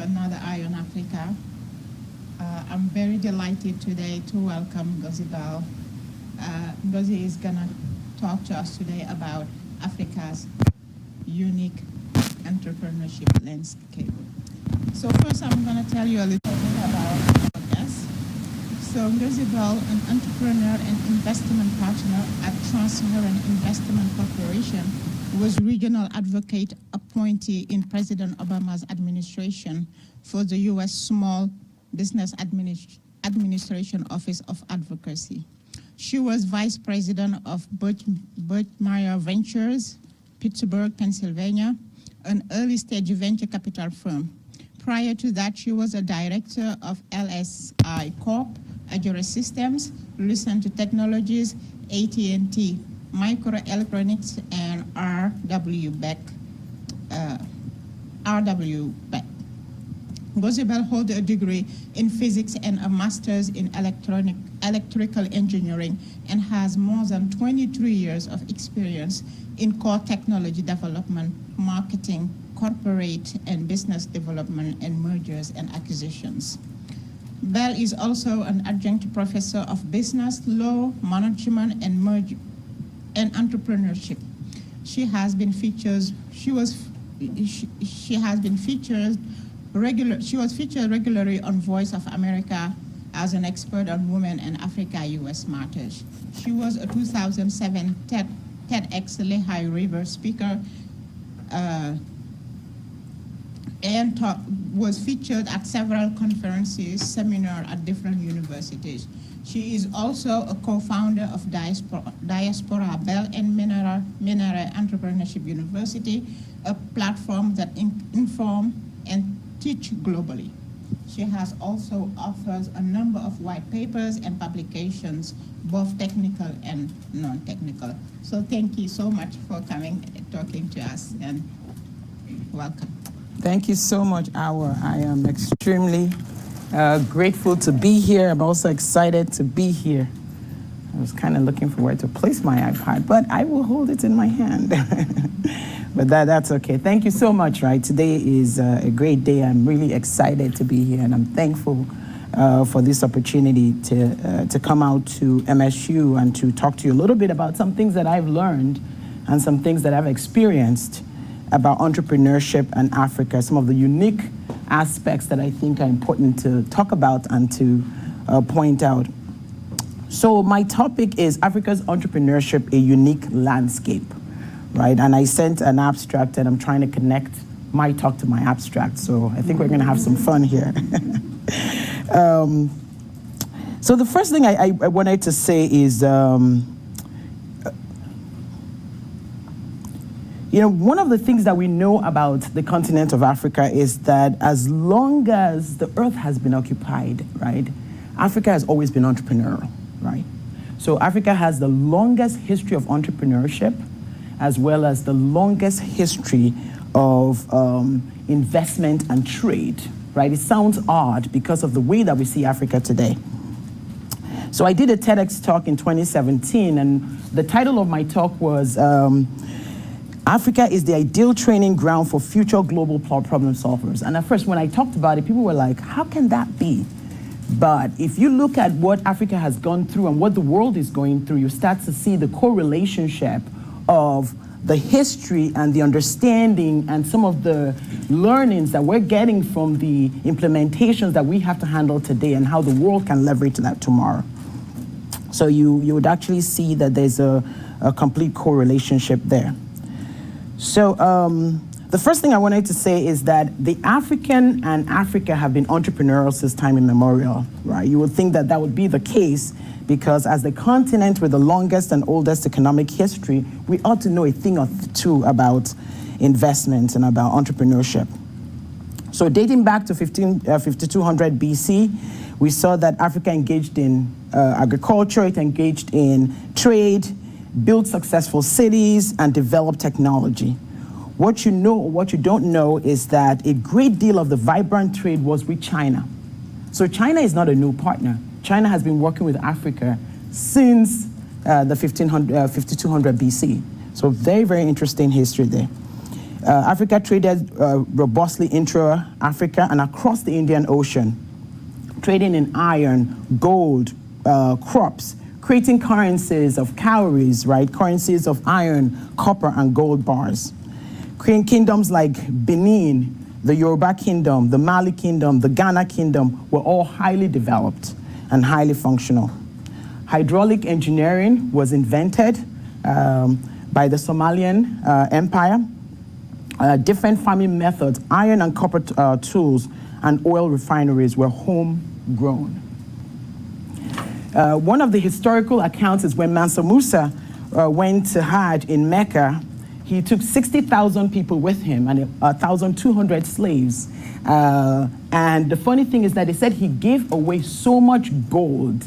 to another Eye on Africa. I'm very delighted today to welcome Ngozi Bell. Ngozi is going to talk to us today about Africa's unique entrepreneurship landscape. So first, I'm going to tell you a little bit about our guest. So Ngozi Bell, an entrepreneur and investment partner at Trans-Saharan Investment Corporation, was regional advocate appointee in President Obama's administration for the U.S. Small Business Administration Office of Advocacy. She was vice president of Birchmere Ventures, Pittsburgh, Pennsylvania, an early-stage venture capital firm. Prior to that, she was a director of LSI Corp, Agere Systems, Lucent Technologies, AT&T Microelectronics and R.W. Beck. Beck. Ngozi Bell holds a degree in physics and a master's in electrical engineering and has more than 23 years of experience in core technology development, marketing, corporate and business development, and mergers and acquisitions. Bell is also an adjunct professor of business, law, management, and entrepreneurship. She has been featured. She was featured regularly on Voice of America as an expert on women and Africa-U.S. matters. She was a 2007 TEDx Lehigh-River speaker and was featured at several conferences, seminars at different universities. She is also a co-founder of Diaspora Bell and Miranet Entrepreneurship University, a platform that informs and teach globally. She has also authored a number of white papers and publications, both technical and non-technical. So thank you so much for coming and talking to us, and welcome. Thank you so much, Awa. I am extremely grateful to be here. I'm also excited to be here. I was kind of looking for where to place my iPad, but I will hold it in my hand. But that's okay. Thank you so much, right? Today is a great day. I'm really excited to be here, and I'm thankful for this opportunity to come out to MSU and to talk to you a little bit about some things that I've learned and some things that I've experienced about entrepreneurship and Africa, some of the unique aspects that I think are important to talk about and to point out. So my topic is Africa's entrepreneurship, a unique landscape, right? And I sent an abstract, and I'm trying to connect my talk to my abstract. So I think we're gonna have some fun here. So the first thing I wanted to say is, one of the things that we know about the continent of Africa is that as long as the earth has been occupied, right, Africa has always been entrepreneurial, right? So Africa has the longest history of entrepreneurship, as well as the longest history of investment and trade, right? It sounds odd because of the way that we see Africa today. So I did a TEDx talk in 2017, and the title of my talk was, Africa is the ideal training ground for future global problem solvers. And at first, when I talked about it, people were like, how can that be? But if you look at what Africa has gone through and what the world is going through, you start to see the correlationship of the history and the understanding and some of the learnings that we're getting from the implementations that we have to handle today and how the world can leverage that tomorrow. So you would actually see that there's a complete correlationship there. So the first thing I wanted to say is that the African and Africa have been entrepreneurial since time immemorial, right? You would think that that would be the case because as the continent with the longest and oldest economic history, we ought to know a thing or two about investment and about entrepreneurship. So dating back to 5200 BC, we saw that Africa engaged in agriculture, it engaged in trade, built successful cities, and developed technology. What you know or what you don't know is that a great deal of the vibrant trade was with China. So China is not a new partner. China has been working with Africa since the 5200 BC. So very, very interesting history there. Africa traded robustly intra-Africa and across the Indian Ocean, trading in iron, gold, crops, creating currencies of calories, right? Currencies of iron, copper, and gold bars. Creating kingdoms like Benin, the Yoruba Kingdom, the Mali Kingdom, the Ghana Kingdom were all highly developed and highly functional. Hydraulic engineering was invented by the Somalian Empire. Different farming methods, iron and copper tools, and oil refineries were homegrown. One of the historical accounts is when Mansa Musa went to Hajj in Mecca. He took 60,000 people with him and 1,200 slaves. And the funny thing is that they said he gave away so much gold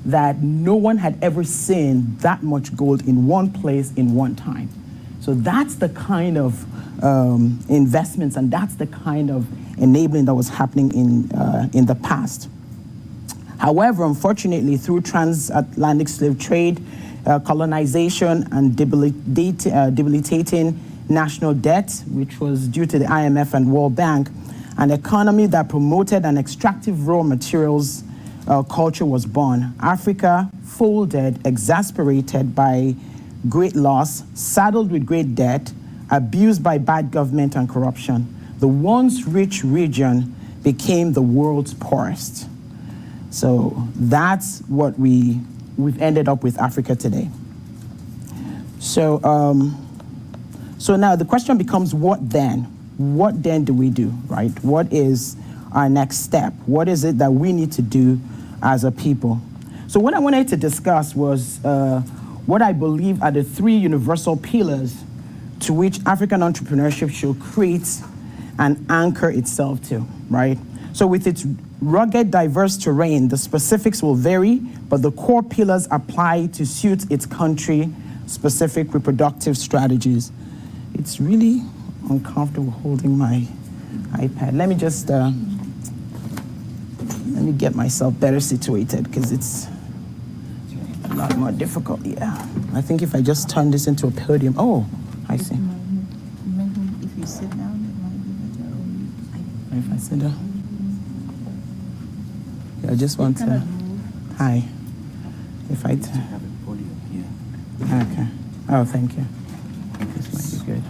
that no one had ever seen that much gold in one place in one time. So that's the kind of investments and that's the kind of enabling that was happening in the past. However, unfortunately, through transatlantic slave trade, colonization, and debilitating national debt, which was due to the IMF and World Bank, an economy that promoted an extractive raw materials culture was born. Africa folded, exasperated by great loss, saddled with great debt, abused by bad government and corruption. The once rich region became the world's poorest. So that's what we've ended up with Africa today. So, so now the question becomes, what then? What then do we do, right? What is our next step? What is it that we need to do as a people? So what I wanted to discuss was what I believe are the three universal pillars to which African entrepreneurship should create and anchor itself to, right? So with its rugged, diverse terrain, the specifics will vary, but the core pillars apply to suit its country-specific reproductive strategies. It's really uncomfortable holding my iPad. Let me just, let me get myself better situated because it's a lot more difficult, yeah. I think if I just turn this into a podium, oh, I see. Maybe if you sit down, it might be better. Or if I sit down. I just want to, hi. If I, have a podium here. okay. Oh, thank you. This might be good.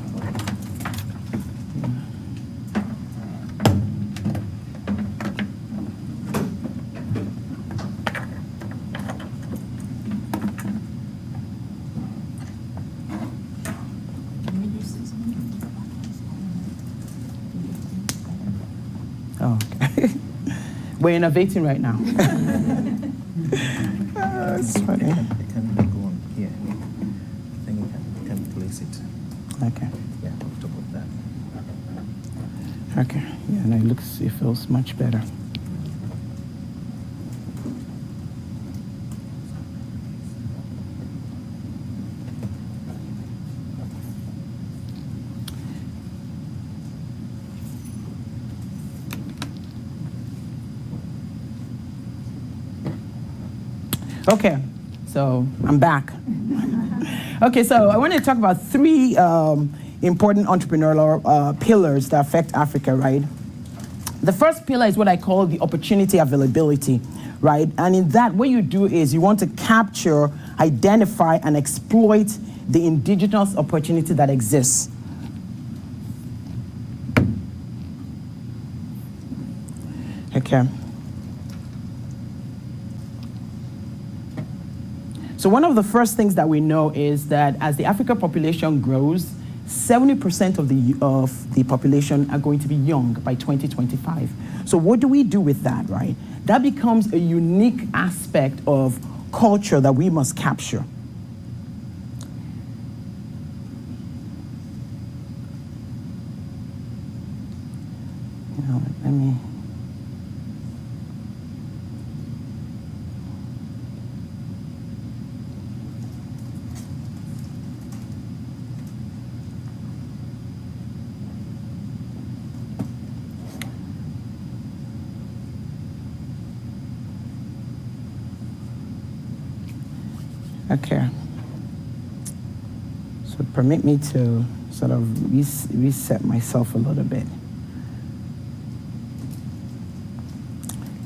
Oh, okay. We're innovating right now. It's funny. It can go on here. I think we can place it. Okay. Yeah, on top of that. Okay. Yeah, and it feels much better. Okay, so I'm back. Okay, so I want to talk about three important entrepreneurial pillars that affect Africa, right? The first pillar is what I call the opportunity availability, right? And in that, what you do is you want to capture, identify, and exploit the indigenous opportunity that exists. Okay. So one of the first things that we know is that as the African population grows, 70% of the population are going to be young by 2025. So what do we do with that, right? That becomes a unique aspect of culture that we must capture. Let me. Okay. So permit me to sort of reset myself a little bit.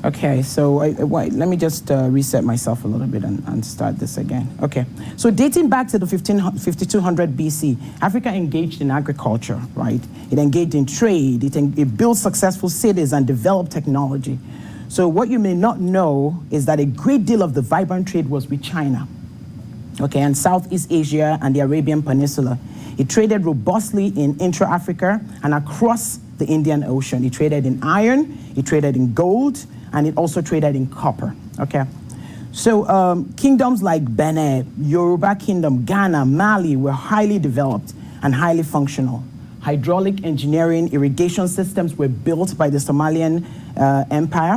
Okay, so let me just reset myself a little bit and start this again. Okay, so dating back to the 5200 BC, Africa engaged in agriculture, right? It engaged in trade, it built successful cities and developed technology. So what you may not know is that a great deal of the vibrant trade was with China, okay, and Southeast Asia and the Arabian Peninsula. It traded robustly in intra-Africa and across the Indian Ocean. It traded in iron, it traded in gold, and it also traded in copper, okay? So kingdoms like Benin, Yoruba Kingdom, Ghana, Mali were highly developed and highly functional. Hydraulic engineering, irrigation systems were built by the Somalian Empire.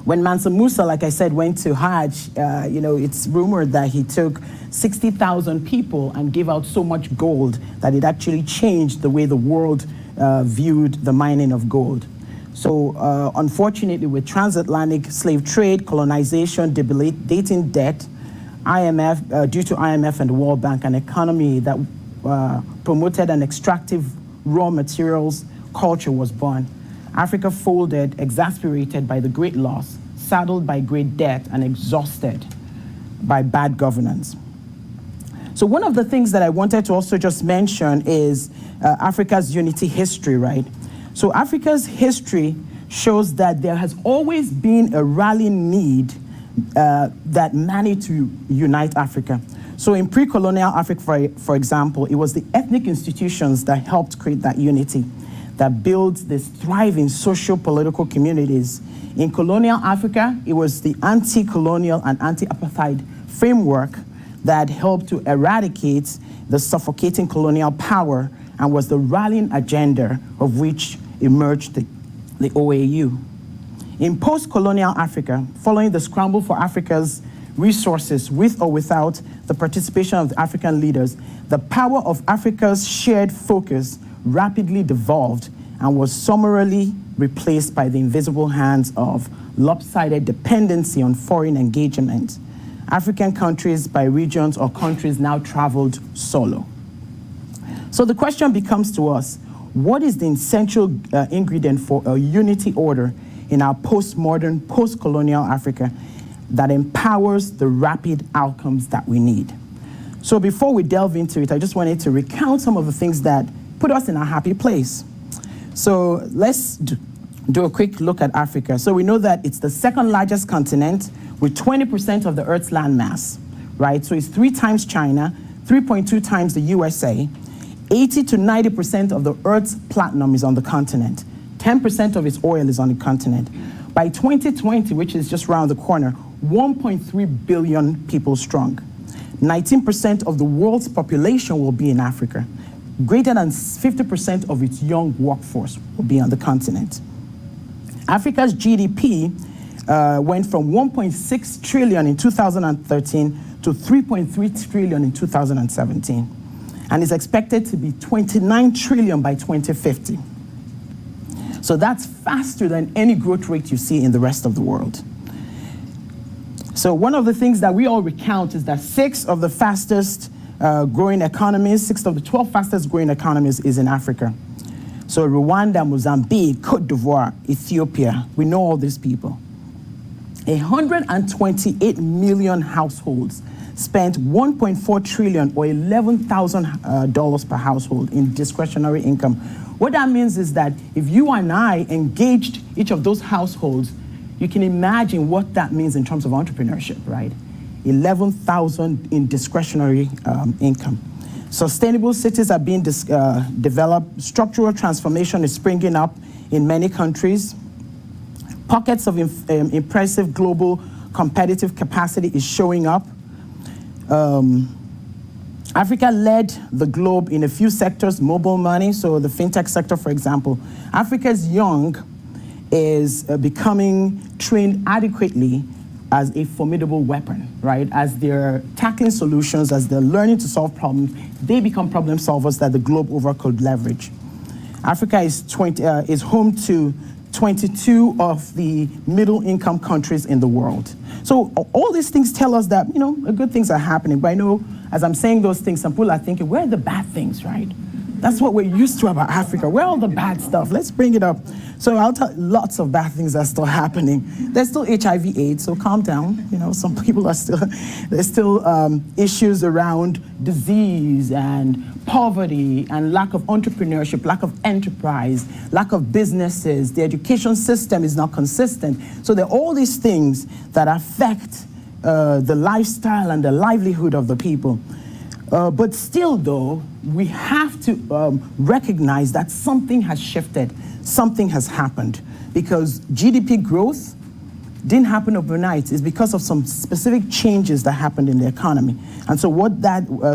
When Mansa Musa, like I said, went to Hajj, it's rumored that he took 60,000 people and gave out so much gold that it actually changed the way the world viewed the mining of gold. So unfortunately, with transatlantic slave trade, colonization, debilitating debt, due to IMF and the World Bank, an economy that promoted an extractive raw materials culture was born. Africa folded, exasperated by the great loss, saddled by great debt, and exhausted by bad governance. So one of the things that I wanted to also just mention is Africa's unity history, right? So Africa's history shows that there has always been a rallying need that managed to unite Africa. So in pre-colonial Africa, for example, it was the ethnic institutions that helped create that unity, that built these thriving socio-political communities. In colonial Africa, it was the anti-colonial and anti-apartheid framework that helped to eradicate the suffocating colonial power and was the rallying agenda of which emerged the OAU. In post-colonial Africa, following the scramble for Africa's resources with or without the participation of the African leaders, the power of Africa's shared focus rapidly devolved and was summarily replaced by the invisible hands of lopsided dependency on foreign engagement. African countries by regions or countries now traveled solo. So the question becomes to us, what is the essential ingredient for a unity order in our postmodern, post-colonial Africa that empowers the rapid outcomes that we need? So before we delve into it, I just wanted to recount some of the things that put us in a happy place. So let's do a quick look at Africa. So we know that it's the second largest continent with 20% of the Earth's land mass, right? So it's 3 times China, 3.2 times the USA. 80 to 90% of the Earth's platinum is on the continent. 10% of its oil is on the continent. By 2020, which is just around the corner, 1.3 billion people strong. 19% of the world's population will be in Africa. Greater than 50% of its young workforce will be on the continent. Africa's GDP went from 1.6 trillion in 2013 to 3.3 trillion in 2017, and is expected to be 29 trillion by 2050. So that's faster than any growth rate you see in the rest of the world. So one of the things that we all recount is that 6 of the fastest growing economies, 6 of the 12 fastest growing economies is in Africa. So Rwanda, Mozambique, Cote d'Ivoire, Ethiopia, we know all these people. 128 million households spent 1.4 trillion or $11,000 per household in discretionary income. What that means is that if you and I engaged each of those households, you can imagine what that means in terms of entrepreneurship, right? 11,000 in discretionary income. Sustainable cities are being developed. Structural transformation is springing up in many countries. Pockets of impressive global competitive capacity is showing up. Africa led the globe in a few sectors, mobile money, so the fintech sector, for example. Africa's young is becoming trained adequately as a formidable weapon, right? As they're tackling solutions, as they're learning to solve problems, they become problem solvers that the globe over could leverage. Africa is home to 22 of the middle income countries in the world. So all these things tell us that, good things are happening. But I know as I'm saying those things, some people are thinking, where are the bad things, right? That's what we're used to about Africa. Where are all the bad stuff? Let's bring it up. So I'll tell lots of bad things are still happening. There's still HIV/AIDS, so calm down. Some people are still, there's still issues around disease and poverty and lack of entrepreneurship, lack of enterprise, lack of businesses. The education system is not consistent. So there are all these things that affect the lifestyle and the livelihood of the people. But still, though, we have to recognize that something has shifted, something has happened, because GDP growth didn't happen overnight. It's because of some specific changes that happened in the economy. And so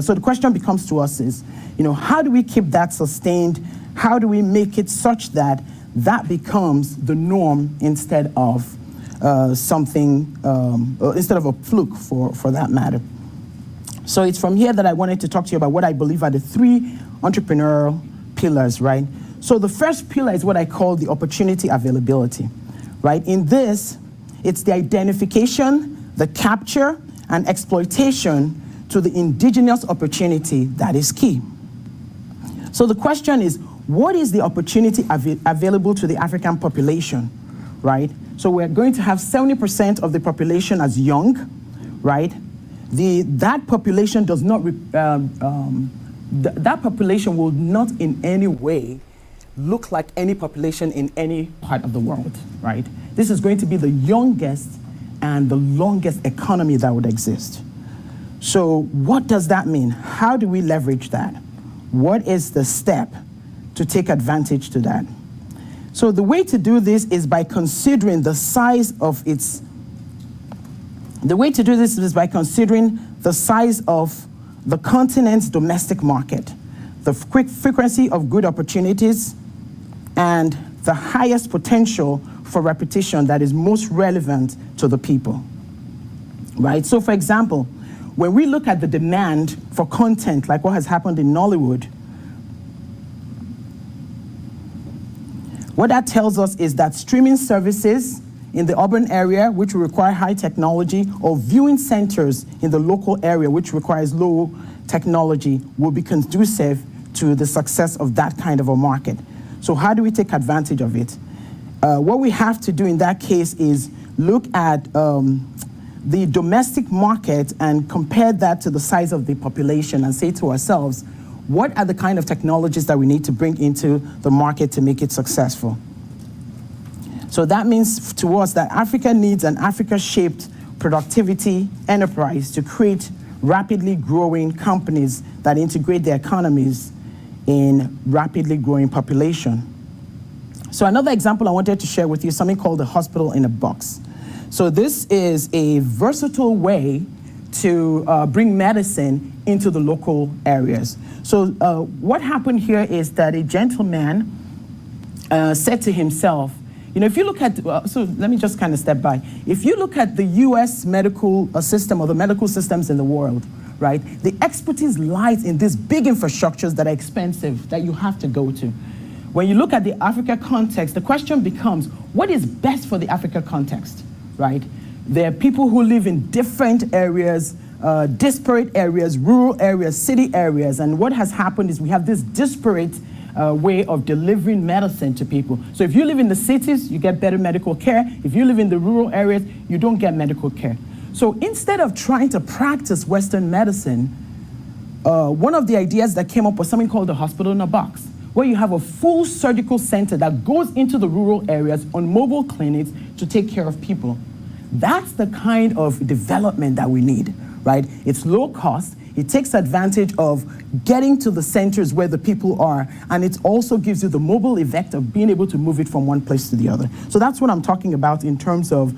so the question becomes to us is, how do we keep that sustained? How do we make it such that that becomes the norm instead of something, instead of a fluke for that matter? So it's from here that I wanted to talk to you about what I believe are the 3 entrepreneurial pillars, right? So the first pillar is what I call the opportunity availability, right? In this, it's the identification, the capture, and exploitation to the indigenous opportunity that is key. So the question is, what is the opportunity available to the African population, right? So we're going to have 70% of the population as young, right? That population does not, that population will not in any way look like any population in any part of the world, right? This is going to be the youngest and the longest economy that would exist. So what does that mean? How do we leverage that? What is the step to take advantage to that? So the way to do this is by considering the size of its The way to do this is by considering the size of the continent's domestic market, the frequency of good opportunities, and the highest potential for repetition that is most relevant to the people, right? So for example, when we look at the demand for content, like what has happened in Nollywood, what that tells us is that streaming services in the urban area, which will require high technology, or viewing centers in the local area, which requires low technology, will be conducive to the success of that kind of a market. So how do we take advantage of it? What we have to do in that case is look at the domestic market and compare that to the size of the population and say to ourselves, what are the kind of technologies that we need to bring into the market to make it successful? So that means to us that Africa needs an Africa-shaped productivity enterprise to create rapidly growing companies that integrate their economies in rapidly growing population. So another example I wanted to share with you is something called the hospital in a box. So this is a versatile way to bring medicine into the local areas. So what happened here is that a gentleman said to himself, if you look at, so let me just kind of step by. If you look at the US medical system or the medical systems in the world, right, the expertise lies in these big infrastructures that are expensive, that you have to go to. When you look at the Africa context, the question becomes, what is best for the Africa context, right? There are people who live in different areas, disparate areas, rural areas, city areas, and what has happened is we have this disparate way of delivering medicine to people. So if you live in the cities, you get better medical care. If you live in the rural areas, you don't get medical care. So instead of trying to practice Western medicine, one of the ideas that came up was something called the hospital in a box, where you have a full surgical center that goes into the rural areas on mobile clinics to take care of people. That's the kind of development that we need, right? It's low cost. It takes advantage of getting to the centers where the people are, and it also gives you the mobile effect of being able to move it from one place to the other. So that's what I'm talking about in terms of,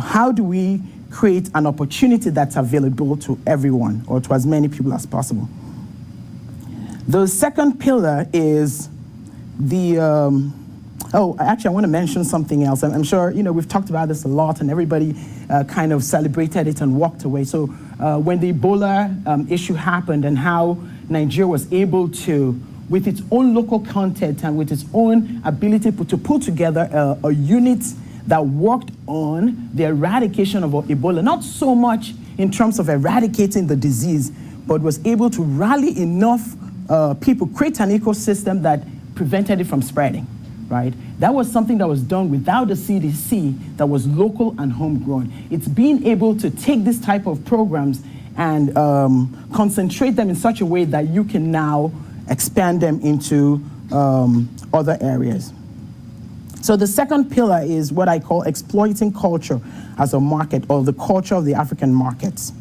how do we create an opportunity that's available to everyone or to as many people as possible. The second pillar is the, actually I want to mention something else. I'm sure, we've talked about this a lot and everybody kind of celebrated it and walked away. So when the Ebola issue happened and how Nigeria was able to with its own local content and with its own ability to put together a unit that worked on the eradication of Ebola, not so much in terms of eradicating the disease, but was able to rally enough people, create an ecosystem that prevented it from spreading, right? That was something that was done without the CDC, that was local and homegrown. It's being able to take this type of programs and concentrate them in such a way that you can now expand them into other areas. So the second pillar is what I call exploiting culture as a market, or the culture of the African markets.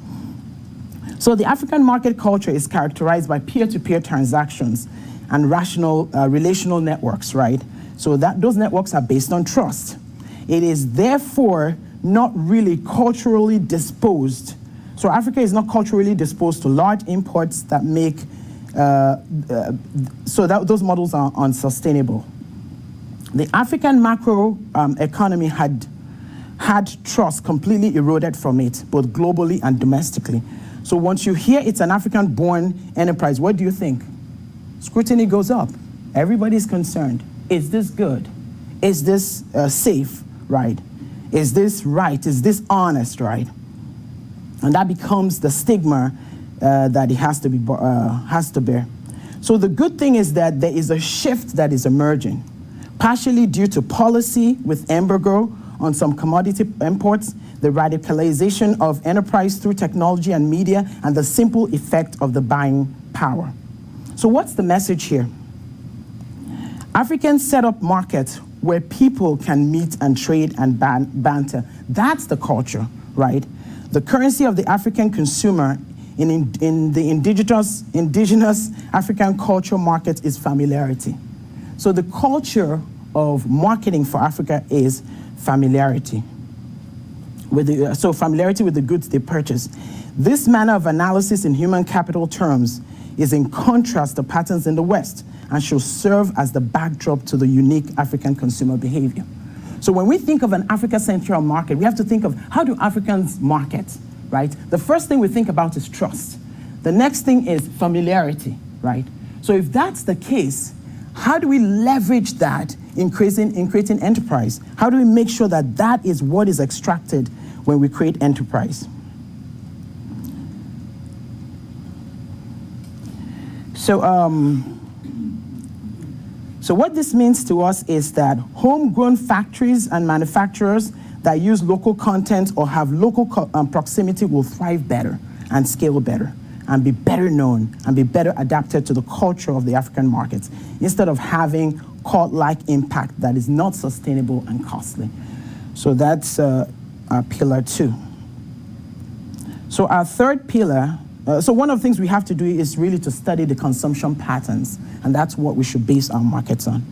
So the African market culture is characterized by peer-to-peer transactions and relational networks, right? So those networks are based on trust. It is therefore not really culturally disposed. So Africa is not culturally disposed to large imports that make, those models are unsustainable. The African macro economy had trust completely eroded from it, both globally and domestically. So once you hear it's an African-born enterprise, what do you think? Scrutiny goes up. Everybody's concerned. Is this good? Is this safe, right? Is this right? Is this honest, right? And that becomes the stigma that it has to bear. So the good thing is that there is a shift that is emerging, partially due to policy with embargo on some commodity imports, the radicalization of enterprise through technology and media, and the simple effect of the buying power. So what's the message here? Africans set up markets where people can meet and trade and banter. That's the culture, right? The currency of the African consumer in the indigenous African culture market is familiarity. So the culture of marketing for Africa is familiarity. So familiarity with the goods they purchase. This manner of analysis in human capital terms is in contrast to patterns in the West and should serve as the backdrop to the unique African consumer behavior. So when we think of an Africa-central market, we have to think of how do Africans market, right? The first thing we think about is trust. The next thing is familiarity, right? So if that's the case, how do we leverage that in creating enterprise? How do we make sure that that is what is extracted when we create enterprise? So what this means to us is that homegrown factories and manufacturers that use local content or have local proximity will thrive better and scale better and be better known and be better adapted to the culture of the African markets, instead of having cult-like impact that is not sustainable and costly. So that's our pillar 2. So our third pillar, so one of the things we have to do is really to study the consumption patterns, and that's what we should base our markets on.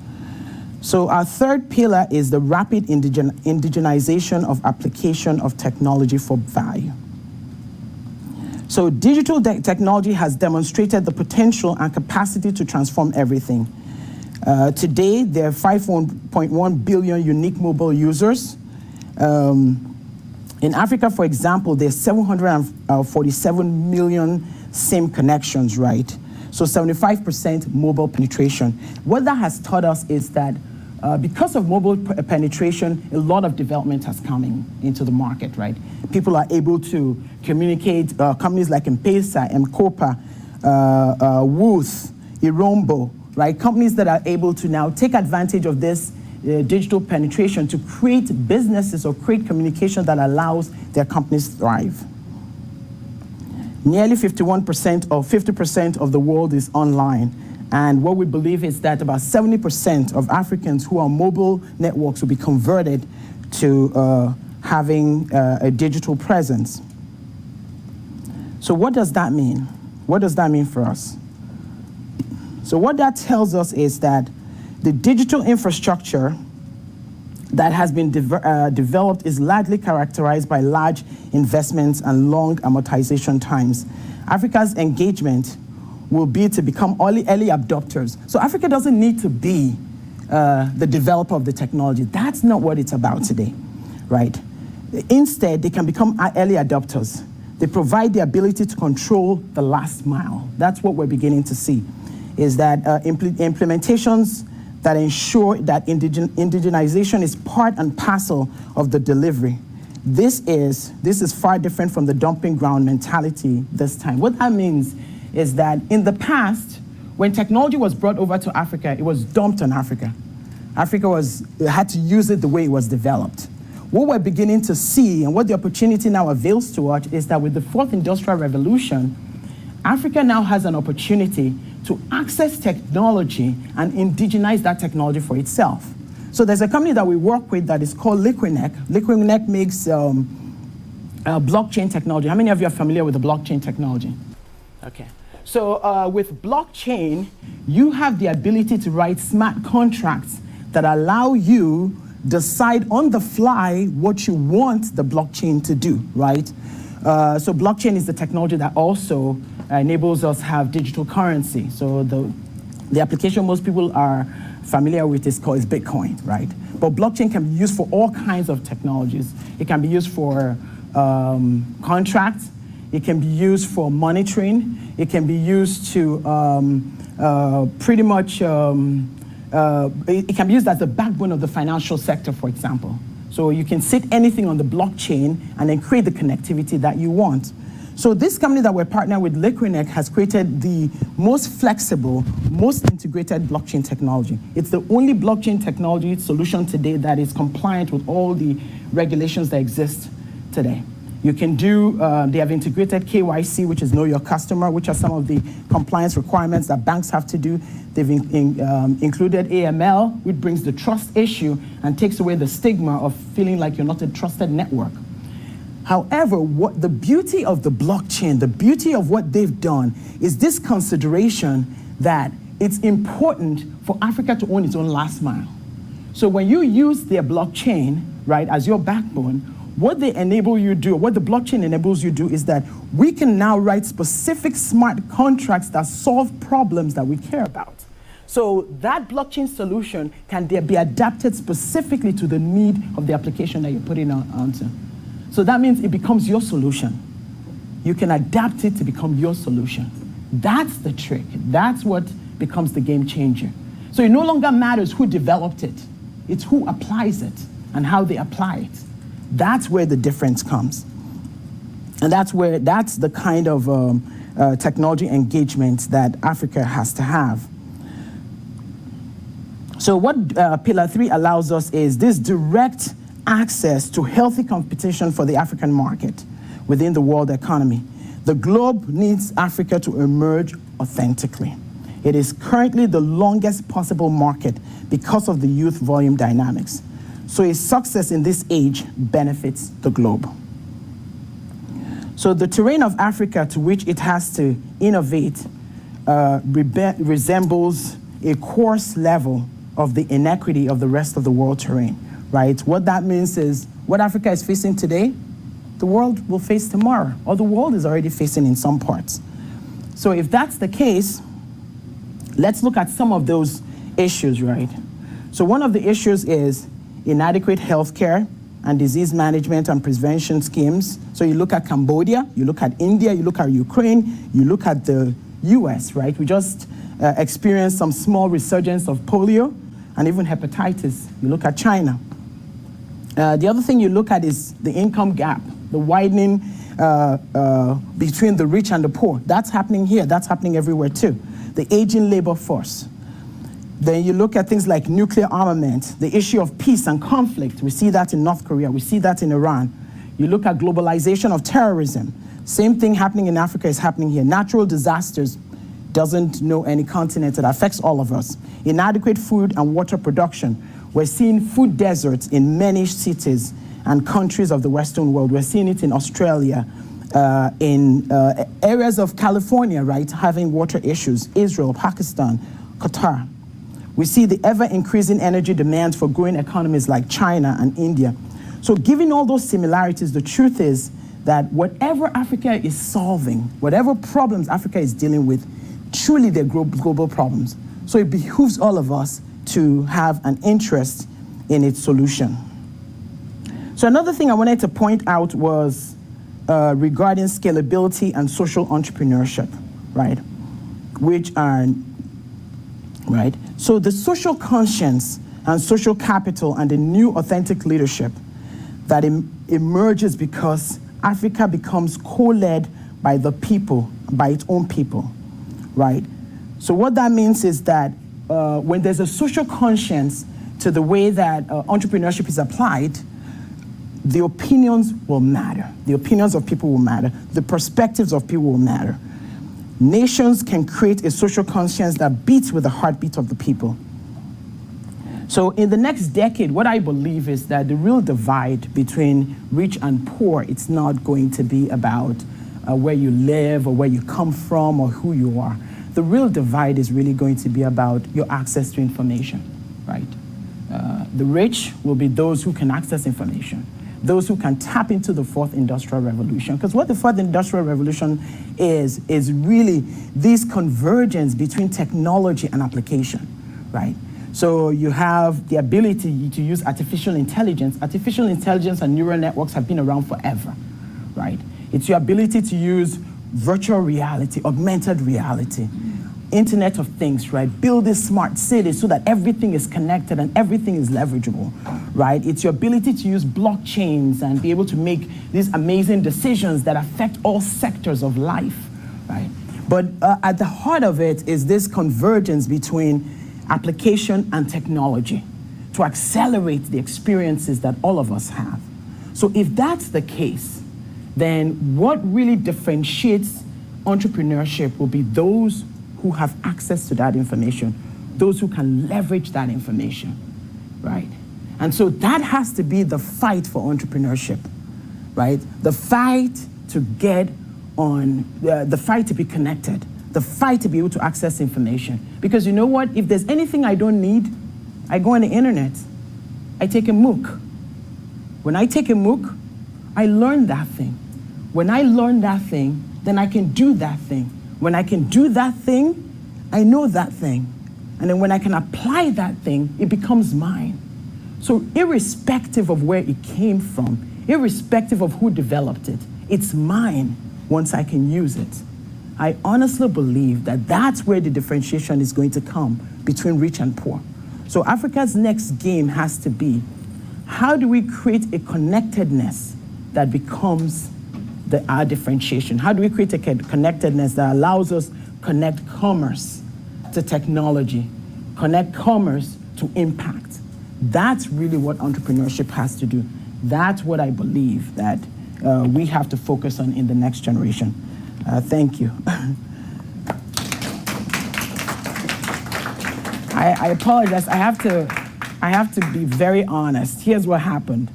So our third pillar is the rapid indigenization of application of technology for value. So digital technology has demonstrated the potential and capacity to transform everything. Today, there are 5.1 billion unique mobile users. In Africa, for example, there's 747 million SIM connections, right? So 75% mobile penetration. What that has taught us is that because of mobile penetration, a lot of development has come into the market, right? People are able to communicate, companies like M-Pesa, M-Kopa, Wooth, Irombo, right? Companies that are able to now take advantage of this digital penetration to create businesses or create communication that allows their companies to thrive. Nearly 51% or 50% of the world is online. And what we believe is that about 70% of Africans who are mobile networks will be converted to having a digital presence. So what does that mean? What does that mean for us? So what that tells us is that the digital infrastructure that has been developed is largely characterized by large investments and long amortization times. Africa's engagement will be to become early adopters. So Africa doesn't need to be the developer of the technology. That's not what it's about today, right? Instead, they can become early adopters. They provide the ability to control the last mile. That's what we're beginning to see. is that implementations that ensure that indigenization is part and parcel of the delivery. This is far different from the dumping ground mentality this time. What that means is that in the past, when technology was brought over to Africa, it was dumped on Africa. Africa had to use it the way it was developed. What we're beginning to see and what the opportunity now avails to us is that with the fourth industrial revolution, Africa now has an opportunity to access technology and indigenize that technology for itself. So there's a company that we work with that is called Liquidnet. Liquidnet makes blockchain technology. How many of you are familiar with the blockchain technology? Okay. So with blockchain, you have the ability to write smart contracts that allow you decide on the fly what you want the blockchain to do, right? So blockchain is the technology that also enables us to have digital currency. So the application most people are familiar with is Bitcoin, right? But blockchain can be used for all kinds of technologies. It can be used for contracts. It can be used for monitoring. It can be used to pretty much, it can be used as the backbone of the financial sector, for example. So you can sit anything on the blockchain and then create the connectivity that you want. So this company that we're partnered with, Liquidnet, has created the most flexible, most integrated blockchain technology. It's the only blockchain technology solution today that is compliant with all the regulations that exist today. You can do, they have integrated KYC, which is know your customer, which are some of the compliance requirements that banks have to do. They've included AML, which brings the trust issue and takes away the stigma of feeling like you're not a trusted network. However, what the beauty of the blockchain, the beauty of what they've done is this consideration that it's important for Africa to own its own last mile. So when you use their blockchain, right, as your backbone, what they enable you to do, what the blockchain enables you to do is that we can now write specific smart contracts that solve problems that we care about. So that blockchain solution can be adapted specifically to the need of the application that you're putting onto. So that means it becomes your solution. You can adapt it to become your solution. That's the trick. That's what becomes the game changer. So it no longer matters who developed it. It's who applies it and how they apply it. That's where the difference comes. And that's the kind of technology engagement that Africa has to have. So what Pillar 3 allows us is this direct access to healthy competition for the African market within the world economy. The globe needs Africa to emerge authentically. It is currently the longest possible market because of the youth volume dynamics. So its success in this age benefits the globe. So the terrain of Africa to which it has to innovate resembles a coarse level of the inequity of the rest of the world terrain. Right? What that means is what Africa is facing today, the world will face tomorrow, or the world is already facing in some parts. So if that's the case, let's look at some of those issues, right? So one of the issues is inadequate healthcare and disease management and prevention schemes. So you look at Cambodia, you look at India, you look at Ukraine, you look at the US, right? We just experienced some small resurgence of polio and even hepatitis. You look at China. The other thing you look at is the income gap, the widening between the rich and the poor. That's happening here. That's happening everywhere too. The aging labor force. Then you look at things like nuclear armament, the issue of peace and conflict. We see that in North Korea. We see that in Iran. You look at globalization of terrorism. Same thing happening in Africa is happening here. Natural disasters doesn't know any continent. It affects all of us. Inadequate food and water production. We're seeing food deserts in many cities and countries of the Western world. We're seeing it in Australia, in areas of California, right, having water issues, Israel, Pakistan, Qatar. We see the ever-increasing energy demands for growing economies like China and India. So given all those similarities, the truth is that whatever Africa is solving, whatever problems Africa is dealing with, truly they're global problems. So it behooves all of us to have an interest in its solution. So another thing I wanted to point out was regarding scalability and social entrepreneurship, right? Which are right? So the social conscience and social capital and the new authentic leadership that emerges because Africa becomes co-led by the people, by its own people, right? So what that means is that when there's a social conscience to the way that entrepreneurship is applied, the opinions will matter. The opinions of people will matter. The perspectives of people will matter. Nations can create a social conscience that beats with the heartbeat of the people. So in the next decade, what I believe is that the real divide between rich and poor, it's not going to be about where you live or where you come from or who you are. The real divide is really going to be about your access to information, right? The rich will be those who can access information, those who can tap into the fourth industrial revolution. Because what the fourth industrial revolution is really this convergence between technology and application, right? So you have the ability to use artificial intelligence. Artificial intelligence and neural networks have been around forever, right? It's your ability to use virtual reality, augmented reality, Internet of Things, right? Build this smart city so that everything is connected and everything is leverageable, right? It's your ability to use blockchains and be able to make these amazing decisions that affect all sectors of life, right? But at the heart of it is this convergence between application and technology to accelerate the experiences that all of us have. So if that's the case, then what really differentiates entrepreneurship will be those who have access to that information, those who can leverage that information, right? And so that has to be the fight for entrepreneurship, right? The fight to get on, the fight to be connected, the fight to be able to access information. Because you know what? If there's anything I don't need, I go on the internet. I take a MOOC. When I take a MOOC, I learn that thing. When I learn that thing, then I can do that thing. When I can do that thing, I know that thing. And then when I can apply that thing, it becomes mine. So irrespective of where it came from, irrespective of who developed it, it's mine once I can use it. I honestly believe that that's where the differentiation is going to come between rich and poor. So Africa's next game has to be, how do we create a connectedness that becomes our differentiation? How do we create a connectedness that allows us connect commerce to technology, connect commerce to impact? That's really what entrepreneurship has to do. That's what I believe that we have to focus on in the next generation. Thank you. I apologize. I have to be very honest. Here's what happened.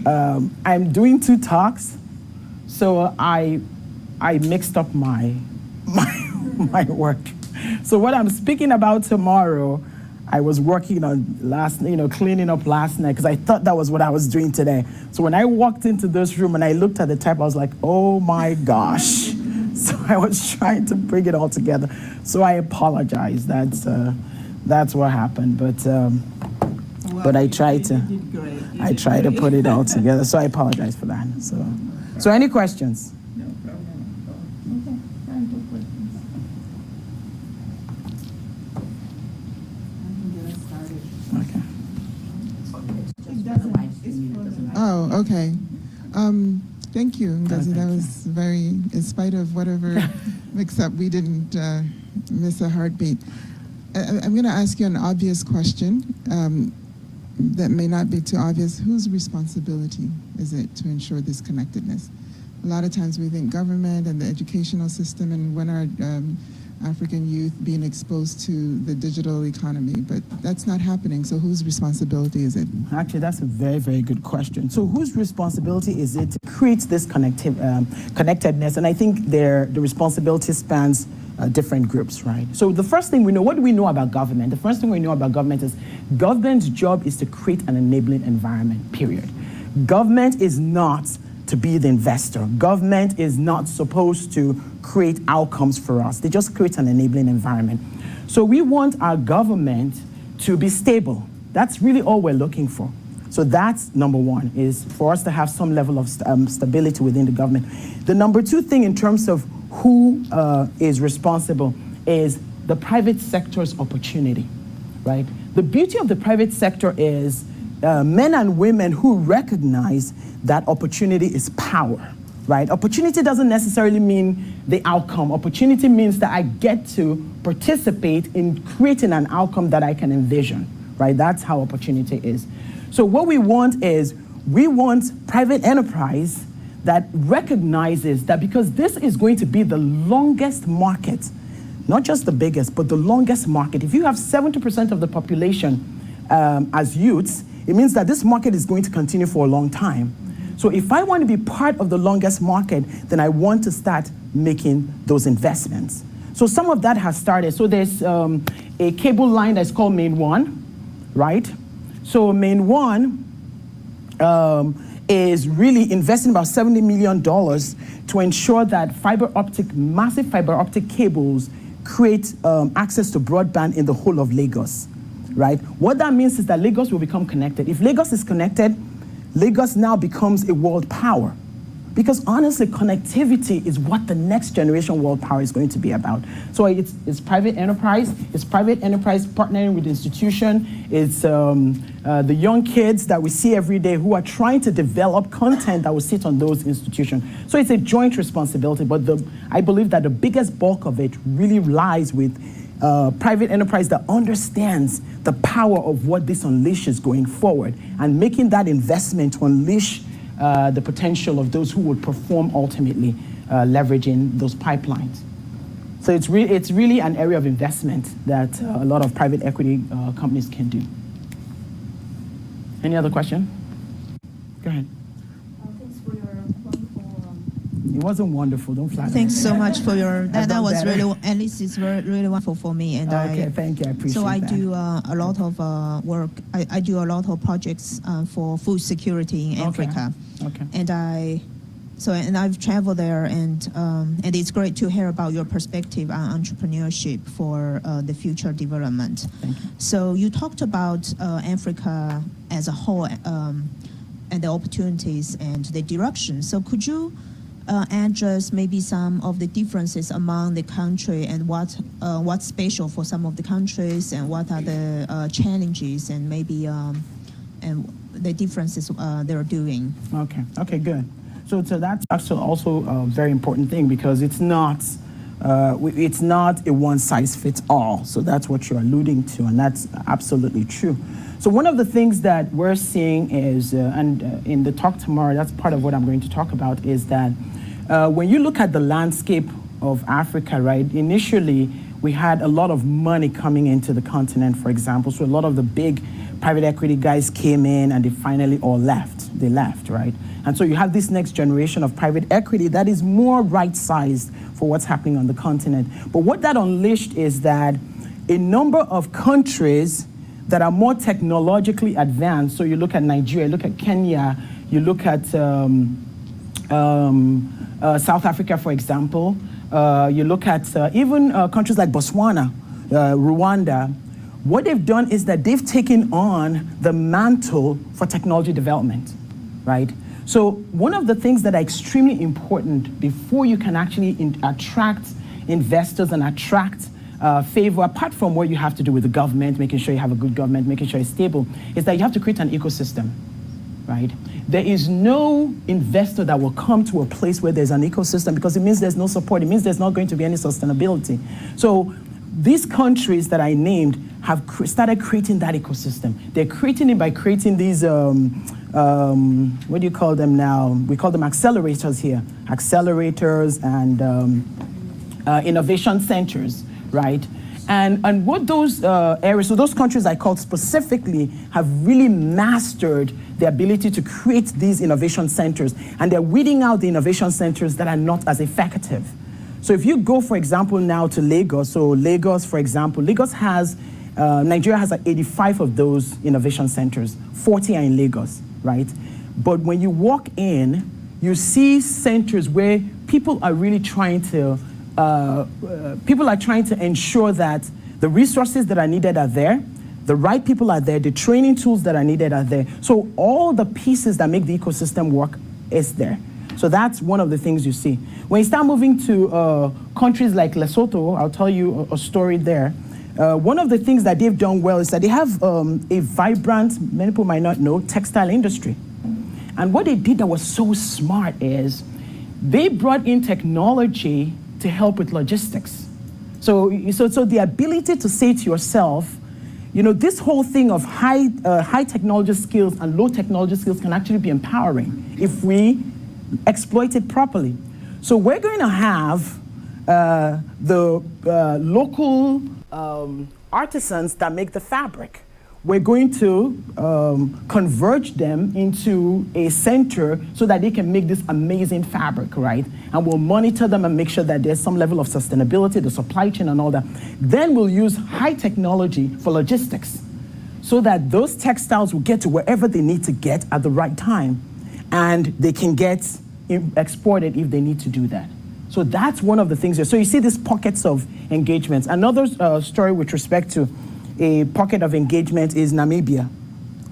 I'm doing 2 talks, so I mixed up my work. So what I'm speaking about tomorrow, I was working on cleaning up last night because I thought that was what I was doing today. So when I walked into this room and I looked at the type, I was like, oh my gosh. So I was trying to bring it all together. So I apologize. That's what happened. But I tried to put it all together. So I apologize for that. So any questions? No problem. Okay, time for questions. Oh, okay. Thank you, Ngozi. That was very, in spite of whatever mix-up, we didn't miss a heartbeat. I'm going to ask you an obvious question that may not be too obvious. Whose responsibility is it to ensure this connectedness? A lot of times we think government and the educational system, and when are African youth being exposed to the digital economy, but that's not happening. So whose responsibility is it? Actually, that's a very, very good question. So whose responsibility is it to create this connectedness? And I think the responsibility spans different groups, right? So the first thing we know, what do we know about government? The first thing we know about government is government's job is to create an enabling environment, period. Government is not to be the investor. Government is not supposed to create outcomes for us. They just create an enabling environment. So we want our government to be stable. That's really all we're looking for. So that's number one, is for us to have some level of stability within the government. The number 2 thing in terms of who is responsible is the private sector's opportunity, right? The beauty of the private sector is men and women who recognize that opportunity is power, right? Opportunity doesn't necessarily mean the outcome. Opportunity means that I get to participate in creating an outcome that I can envision, right? That's how opportunity is. So what we want is, we want private enterprise that recognizes that because this is going to be the longest market, not just the biggest, but the longest market. If you have 70% of the population as youths, it means that this market is going to continue for a long time. So if I want to be part of the longest market, then I want to start making those investments. So some of that has started. So there's a cable line that's called Main One, right? So Main One is really investing about $70 million to ensure that massive fiber optic cables create access to broadband in the whole of Lagos, right? What that means is that Lagos will become connected. If Lagos is connected, Lagos now becomes a world power. Because honestly, connectivity is what the next generation world power is going to be about. So it's private enterprise. It's private enterprise partnering with the institution. It's the young kids that we see every day who are trying to develop content that will sit on those institutions. So it's a joint responsibility, but I believe that the biggest bulk of it really lies with private enterprise that understands the power of what this unleashes going forward and making that investment to unleash the potential of those who would perform ultimately, leveraging those pipelines. So it's really an area of investment that a lot of private equity companies can do. Any other question? Go ahead. Thanks for your wonderful. It wasn't wonderful. Don't flatter. Thanks so much for your. That was better. really, at least it's really wonderful for me. And Okay, thank you. I appreciate So I that. do a lot of work. I do a lot of projects for food security in Africa. Okay. And I've traveled there, and it's great to hear about your perspective on entrepreneurship for the future development. Thank you. So you talked about Africa as a whole and the opportunities and the direction. So could you address maybe some of the differences among the country and what's special for some of the countries and what are the challenges and maybe and the differences they're doing? Okay, good. So that's actually also a very important thing because it's not a one-size-fits-all. So that's what you're alluding to, and that's absolutely true. So one of the things that we're seeing is, in the talk tomorrow, that's part of what I'm going to talk about, is that when you look at the landscape of Africa, right, initially we had a lot of money coming into the continent, for example. So a lot of the big private equity guys came in and they finally all left. They left, right? And so you have this next generation of private equity that is more right-sized for what's happening on the continent. But what that unleashed is that a number of countries that are more technologically advanced, so you look at Nigeria, you look at Kenya, you look at South Africa, for example, you look at even countries like Botswana, Rwanda. What they've done is that they've taken on the mantle for technology development, right? So one of the things that are extremely important before you can actually attract investors and attract favor, apart from what you have to do with the government, making sure you have a good government, making sure it's stable, is that you have to create an ecosystem, right? There is no investor that will come to a place where there's an ecosystem because it means there's no support. It means there's not going to be any sustainability. So these countries that I named have started creating that ecosystem. They're creating it by creating these, what do you call them now? We call them accelerators here. Accelerators and innovation centers, right? And what those areas, so those countries I called specifically have really mastered the ability to create these innovation centers, and they're weeding out the innovation centers that are not as effective. So if you go, for example, now to Lagos, so Lagos, for example, Lagos has, Nigeria has like 85 of those innovation centers, 40 are in Lagos, right? But when you walk in, you see centers where people are really trying to, ensure that the resources that are needed are there, the right people are there, the training tools that are needed are there. So all the pieces that make the ecosystem work is there. So that's one of the things you see. When you start moving to countries like Lesotho, I'll tell you a story there. One of the things that they've done well is that they have a vibrant, many people might not know, textile industry. And what they did that was so smart is they brought in technology to help with logistics. So the ability to say to yourself, this whole thing of high technology skills and low technology skills can actually be empowering if we exploit it properly. So we're going to have the local artisans that make the fabric. We're going to converge them into a center so that they can make this amazing fabric, right? And we'll monitor them and make sure that there's some level of sustainability, the supply chain and all that. Then we'll use high technology for logistics so that those textiles will get to wherever they need to get at the right time. And they can get exported if they need to do that. So that's one of the things there. So you see these pockets of engagements. Another story with respect to a pocket of engagement is Namibia,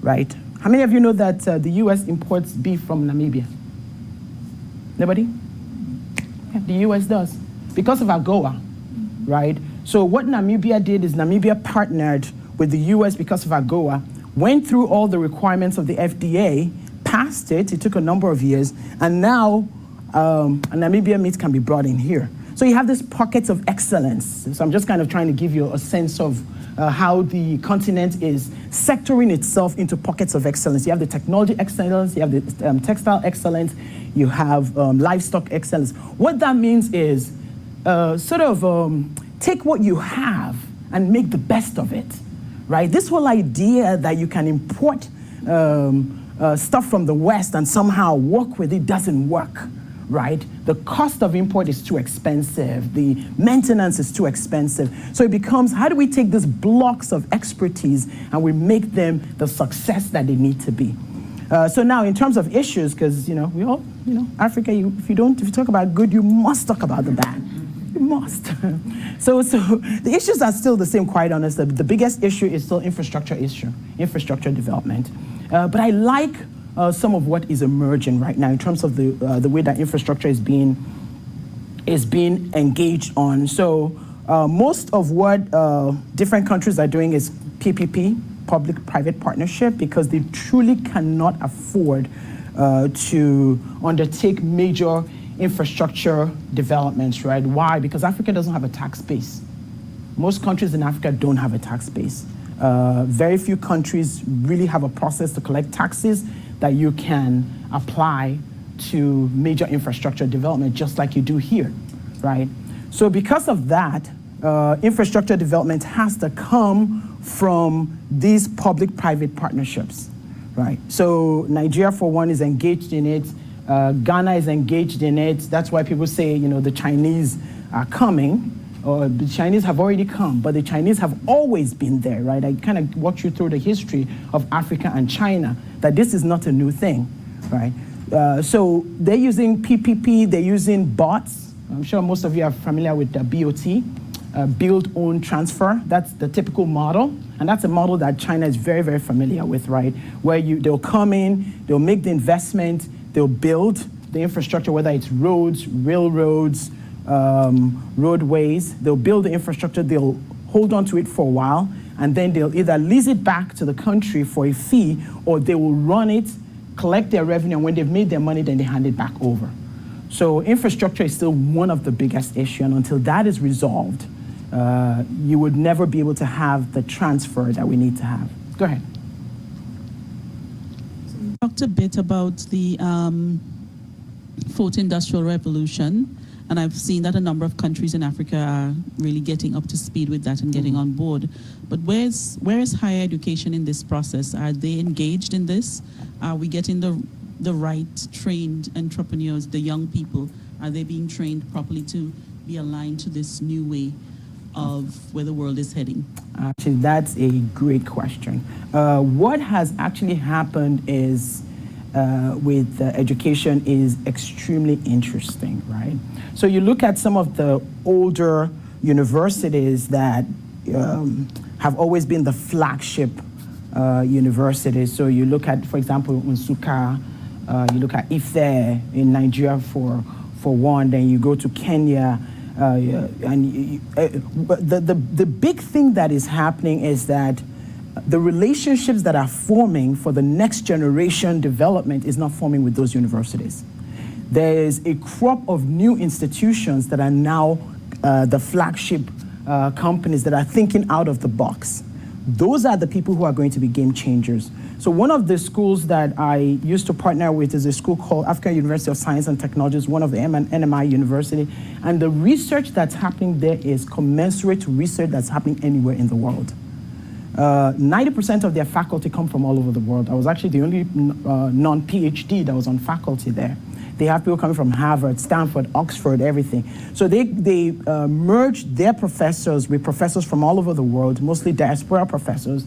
right? How many of you know that the US imports beef from Namibia? Nobody? Yeah, the US does, because of AGOA, right? So what Namibia did is Namibia partnered with the US because of AGOA, went through all the requirements of the FDA, passed it took a number of years, and now Namibia meat can be brought in here. So you have these pockets of excellence. So I'm just kind of trying to give you a sense of how the continent is sectoring itself into pockets of excellence. You have the technology excellence, you have the textile excellence, you have livestock excellence. What that means is take what you have and make the best of it, right? This whole idea that you can import stuff from the West and somehow work with it doesn't work, right? The cost of import is too expensive. The maintenance is too expensive. So it becomes, how do we take these blocks of expertise and we make them the success that they need to be? So now in terms of issues, because we all, Africa, if you talk about good, you must talk about the bad. You must. So the issues are still the same, quite honestly. The biggest issue is still infrastructure development. But I like some of what is emerging right now in terms of the way that infrastructure is being engaged on. So most of what different countries are doing is PPP, public-private partnership, because they truly cannot afford to undertake major infrastructure developments, right? Why? Because Africa doesn't have a tax base. Most countries in Africa don't have a tax base. Very few countries really have a process to collect taxes that you can apply to major infrastructure development, just like you do here, right? So because of that, infrastructure development has to come from these public-private partnerships, right? So Nigeria, for one, is engaged in it. Ghana is engaged in it. That's why people say, the Chinese are coming, or the Chinese have already come, but the Chinese have always been there, right? I kind of walked you through the history of Africa and China, that this is not a new thing, right? So they're using PPP, they're using bots. I'm sure most of you are familiar with the BOT, build, own, transfer. That's the typical model, and that's a model that China is very, very familiar with, right? Where they'll come in, they'll make the investment, they'll build the infrastructure, whether it's roads, railroads, roadways. They'll build the infrastructure, they'll hold on to it for a while, and then they'll either lease it back to the country for a fee, or they will run it, collect their revenue, and when they've made their money, then they hand it back over. So infrastructure is still one of the biggest issues, and until that is resolved, you would never be able to have the transfer that we need to have. Go ahead. So you talked a bit about the Fourth Industrial Revolution, and I've seen that a number of countries in Africa are really getting up to speed with that and getting on board. But where is higher education in this process? Are they engaged in this? Are we getting the right trained entrepreneurs, the young people? Are they being trained properly to be aligned to this new way of where the world is heading? Actually, that's a great question. What has actually happened is with education is extremely interesting, right? So you look at some of the older universities that have always been the flagship universities. So you look at, for example, Nsukka, You look at Ife in Nigeria for one, then you go to Kenya. The big thing that is happening is that the relationships that are forming for the next generation development is not forming with those universities. There is a crop of new institutions that are now the flagship companies that are thinking out of the box. Those are the people who are going to be game changers. So one of the schools that I used to partner with is a school called African University of Science and Technologies, one of the NMI University. And the research that's happening there is commensurate to research that's happening anywhere in the world. 90% of their faculty come from all over the world. I was actually the only non-PhD that was on faculty there. They have people coming from Harvard, Stanford, Oxford, everything. So they merged their professors with professors from all over the world, mostly diaspora professors,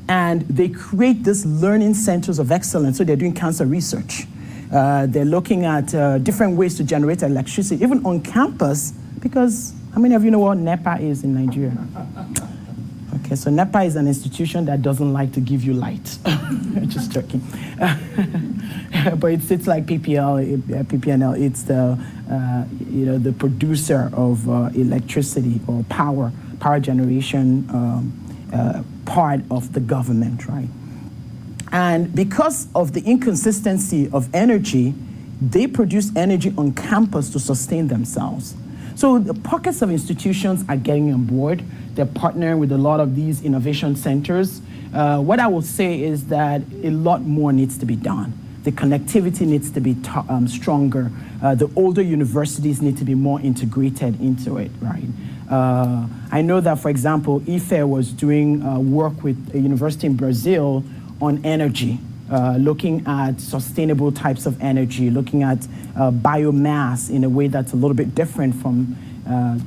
and they create these learning centers of excellence. So they're doing cancer research. They're looking at different ways to generate electricity, even on campus, because how many of you know what NEPA is in Nigeria? Okay, so NEPA is an institution that doesn't like to give you light. Just joking. But it's like PPNL. It's the the producer of electricity or power generation part of the government, right? And because of the inconsistency of energy, they produce energy on campus to sustain themselves. So the pockets of institutions are getting on board. They're partnering with a lot of these innovation centers. What I will say is that a lot more needs to be done. The connectivity needs to be stronger. The older universities need to be more integrated into it, right? I know that, for example, IFE was doing work with a university in Brazil on energy, looking at sustainable types of energy, looking at biomass in a way that's a little bit different from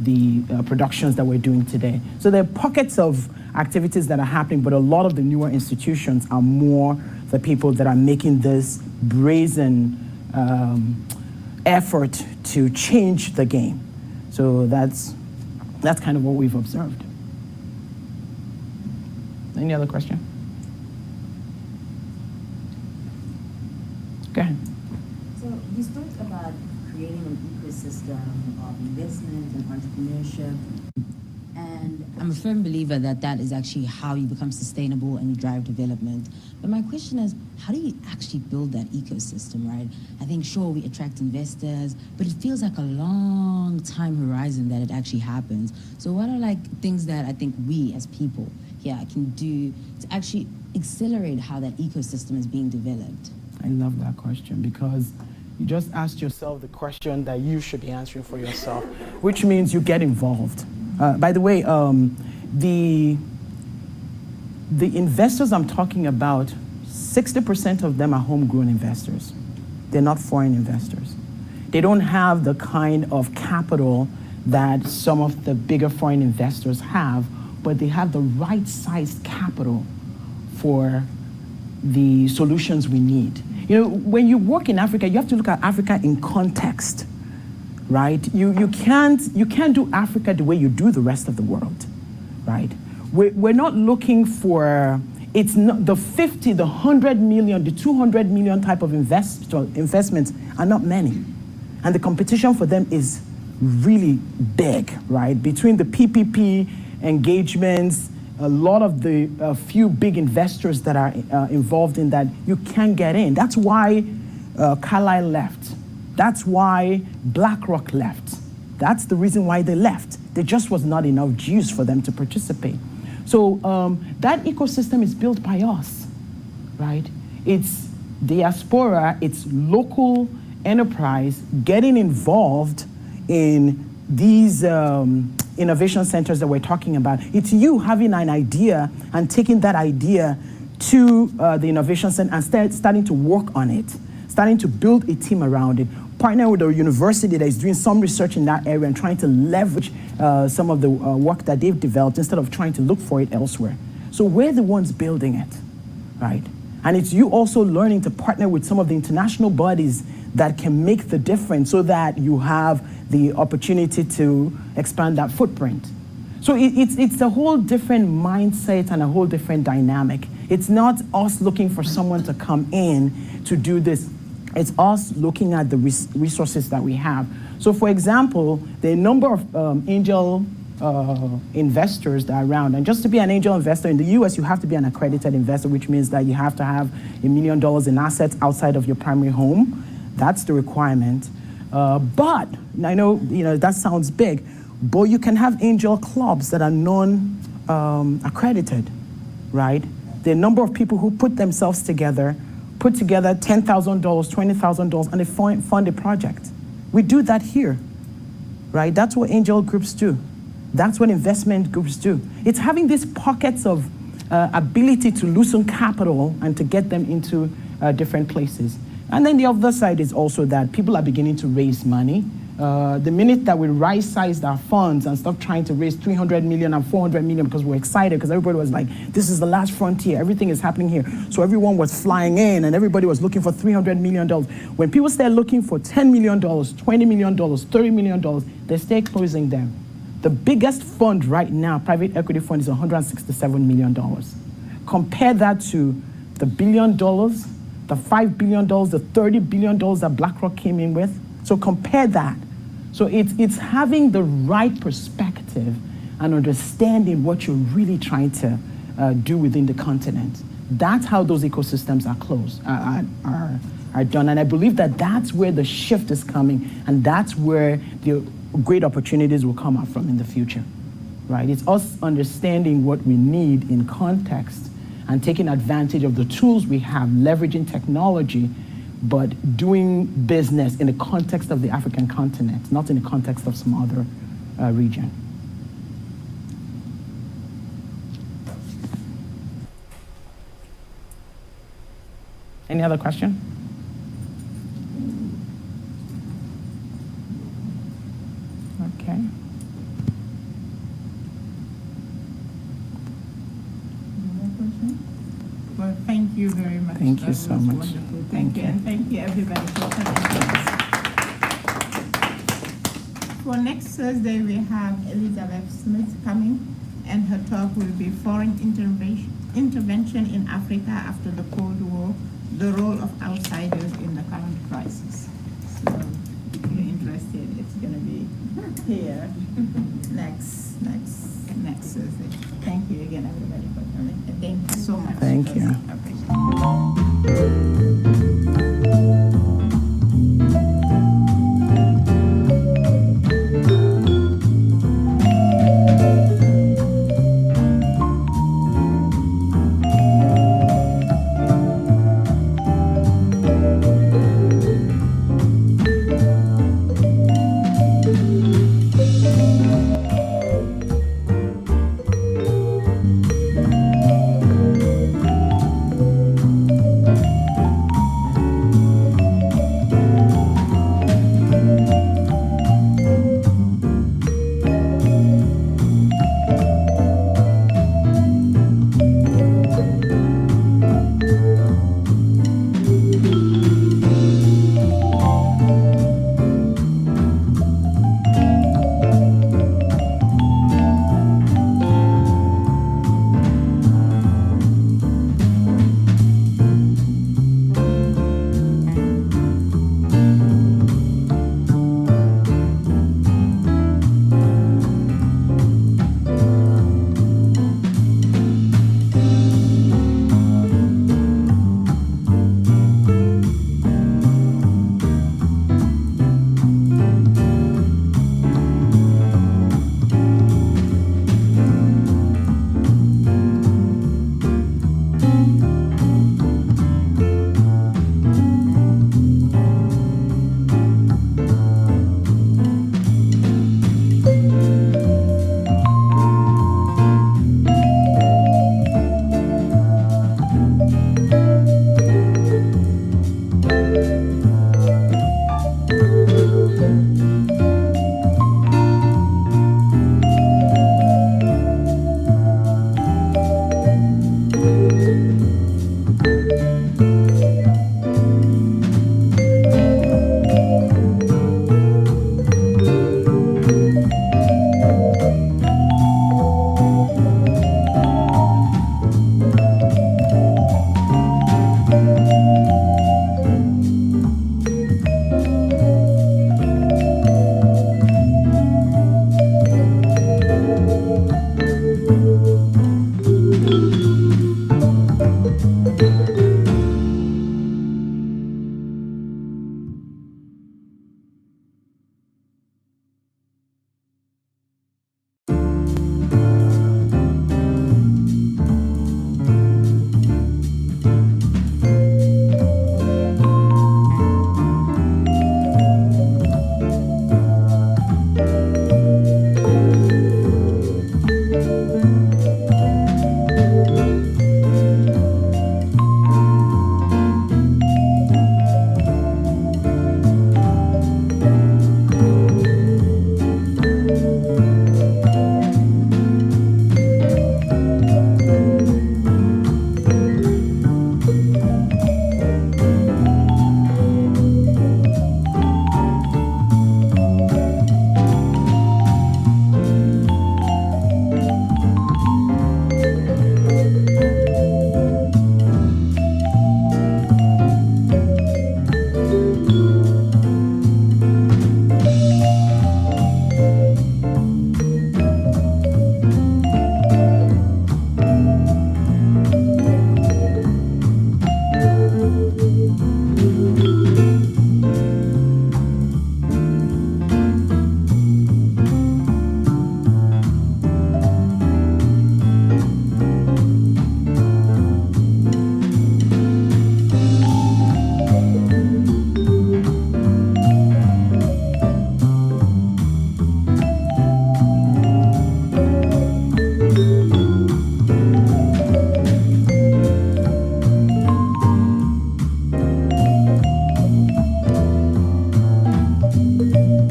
the productions that we're doing today. So there are pockets of activities that are happening, but a lot of the newer institutions are more the people that are making this brazen effort to change the game. So that's kind of what we've observed. Any other question? Go ahead. So you spoke about creating an ecosystem of investment and entrepreneurship. And I'm a firm believer that that is actually how you become sustainable and you drive development. But my question is, how do you actually build that ecosystem, right? I think, sure, we attract investors, but it feels like a long time horizon that it actually happens. So what are like things that I think we as people here can do to actually accelerate how that ecosystem is being developed? I love that question because you just asked yourself the question that you should be answering for yourself, which means you get involved. By the way, the investors I'm talking about, 60% of them are homegrown investors. They're not foreign investors. They don't have the kind of capital that some of the bigger foreign investors have, but they have the right sized capital for the solutions we need. You know, when you work in Africa, you have to look at Africa in context, right? You can't do Africa the way you do the rest of the world, right? We're not looking for, it's not the 50, the 100 million, the 200 million type of investments are not many. And the competition for them is really big, right? Between the PPP engagements, a lot of the few big investors that are involved in that, you can't get in. That's why Carlyle left. That's why BlackRock left. That's the reason why they left. There just was not enough juice for them to participate. So that ecosystem is built by us, right? It's diaspora, it's local enterprise getting involved in these innovation centers that we're talking about. It's you having an idea and taking that idea to the innovation center and starting to work on it, starting to build a team around it, partner with a university that is doing some research in that area and trying to leverage some of the work that they've developed instead of trying to look for it elsewhere. So we're the ones building it, right? And it's you also learning to partner with some of the international bodies that can make the difference so that you have the opportunity to expand that footprint. So it's a whole different mindset and a whole different dynamic. It's not us looking for someone to come in to do this. It's us looking at the resources that we have. So for example, the number of angel investors that are around, and just to be an angel investor in the US, you have to be an accredited investor, which means that you have to have $1 million in assets outside of your primary home. That's the requirement. But I know, that sounds big, but you can have angel clubs that are non-accredited, right? The number of people who put themselves together, put together $10,000, $20,000, and they fund a project. We do that here, right? That's what angel groups do. That's what investment groups do. It's having these pockets of ability to loosen capital and to get them into different places. And then the other side is also that people are beginning to raise money. The minute that we right-sized our funds and stopped trying to raise 300 million and 400 million because we're excited, because everybody was like, this is the last frontier, everything is happening here. So everyone was flying in and everybody was looking for $300 million. When people start looking for $10 million, $20 million, $30 million, they start closing them. The biggest fund right now, private equity fund, is $167 million. Compare that to the $1 billion, the $5 billion, the $30 billion that BlackRock came in with. So compare that. So it's having the right perspective and understanding what you're really trying to do within the continent. That's how those ecosystems are closed, are done. And I believe that that's where the shift is coming, and that's where the great opportunities will come out from in the future, right? It's us understanding what we need in context and taking advantage of the tools we have, leveraging technology, but doing business in the context of the African continent, not in the context of some other region. Any other question? Okay. Well, thank you very much. Thank you so much. Wonderful. Thank you, and thank you everybody for coming. For next Thursday, we have Elizabeth Smith coming, and her talk will be Foreign Intervention in Africa After the Cold War, the Role of Outsiders in the Current Crisis. So if you're interested, it's going to be here next Thursday. Thank you again, everybody, for coming. And thank you so much. Thank you. I appreciate it.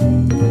you.